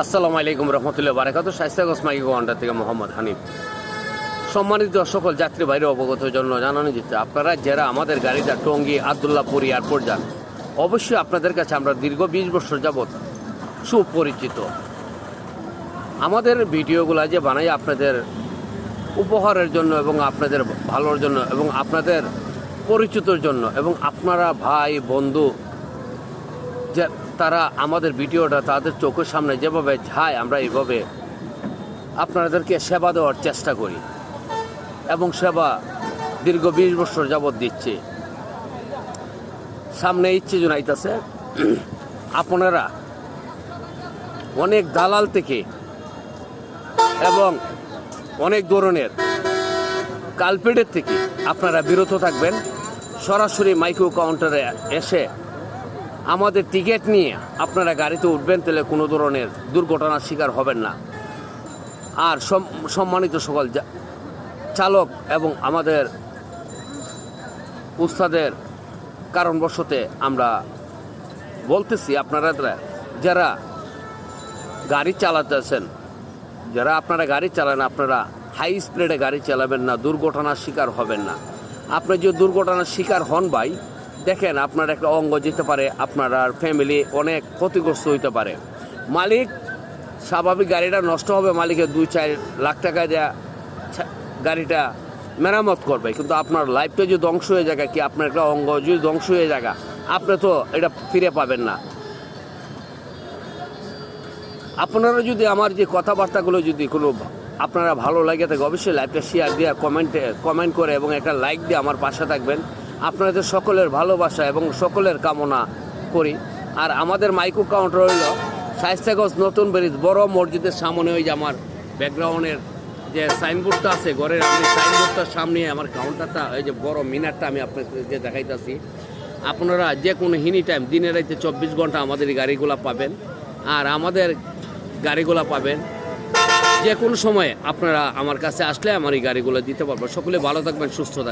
আসসালামু আলাইকুম রহমতুল্লাহ বারাকাতু। শাইস্তাগঞ্জ মাইকি ওয়ান্ডার থেকে মোহাম্মদ হানিফ। সম্মানিত সকল যাত্রী বাইরে অবগতের জন্য জানানো যেতে, আপনারা যারা আমাদের গাড়িটা টঙ্গী আবদুল্লাহপুর এয়ারপোর্ট যান, অবশ্যই আপনাদের কাছে আমরা দীর্ঘ 20 বছর যাবৎ সুপরিচিত। আমাদের ভিডিওগুলো যে বানাই আপনাদের উপহারের জন্য এবং আপনাদের ভালোর জন্য এবং আপনাদের পরিচিতর জন্য, এবং আপনারা ভাই বন্ধু যে তারা আমাদের ভিডিওটা তাদের চোখের সামনে যেভাবে যায়, আমরা এইভাবে আপনাদেরকে সেবা দেওয়ার চেষ্টা করি এবং সেবা দীর্ঘ 20 বছর যাবৎ দিচ্ছি। সামনে ইচ্ছে জনাইতেছে আপনারা অনেক দালাল থেকে এবং অনেক ধরনের কালপেটের থেকে আপনারা বিরত থাকবেন। সরাসরি মাইক্রো কাউন্টারে এসে আমাদের টিকিট নিয়ে আপনারা গাড়িতে উঠবেন, তাহলে কোনো ধরনের দুর্ঘটনার শিকার হবেন না। আর সম্মানিত সকল চালক এবং আমাদের উস্তাদের কারণবশতে আমরা বলতেছি, আপনারা যারা গাড়ি চালাতেছেন, যারা আপনারা গাড়ি চালান, আপনারা হাই স্পিডে গাড়ি চালাবেন না, দুর্ঘটনার শিকার হবেন না। আপনি যদি দুর্ঘটনার শিকার হন ভাই, দেখেন আপনার একটা অঙ্গ যেতে পারে, আপনার ফ্যামিলি অনেক ক্ষতিগ্রস্ত হইতে পারে। মালিক স্বাভাবিক গাড়িটা নষ্ট হবে, মালিকের 2-4 লাখ টাকা দেওয়া গাড়িটা মেরামত করবে, কিন্তু আপনার লাইফটা যদি ধ্বংস হয়ে যায়, কি আপনার একটা অঙ্গ যদি ধ্বংস হয়ে যায়, আপনি তো এটা ফিরে পাবেন না। আপনারা যদি আমার যে কথাবার্তাগুলো যদি কোনো আপনারা ভালো লাগে থাকে, অবশ্যই লাইভটা শেয়ার দিয়ে কমেন্ট করে এবং একটা লাইক দিয়ে আমার পাশে থাকবেন। আপনাদের সকলের ভালোবাসা এবং সকলের কামনা করি। আর আমাদের মাইক্রো কাউন্টার হইল শায়েস্তাগঞ্জ নতুন ব্রিজ বড় মসজিদের সামনে, ওই যে আমার ব্যাকগ্রাউন্ডের যে সাইনবোর্ডটা আছে ঘরের, আমি সাইনবোর্ডটার সামনে আমার কাউন্টারটা, এই যে বড় মিনারটা আমি আপনাদের দেখাইতেছি। আপনারা যে কোনো হিনি টাইম, দিনে রাইতে 24 ঘন্টা আমাদের এই গাড়িগুলো পাবেন। আর আমাদের গাড়িগুলো পাবেন যে কোনো সময়ে, আপনারা আমার কাছে আসলে আমার এই গাড়িগুলো দিতে পারবেন। সকলে ভালো থাকবেন, সুস্থ থাকবেন।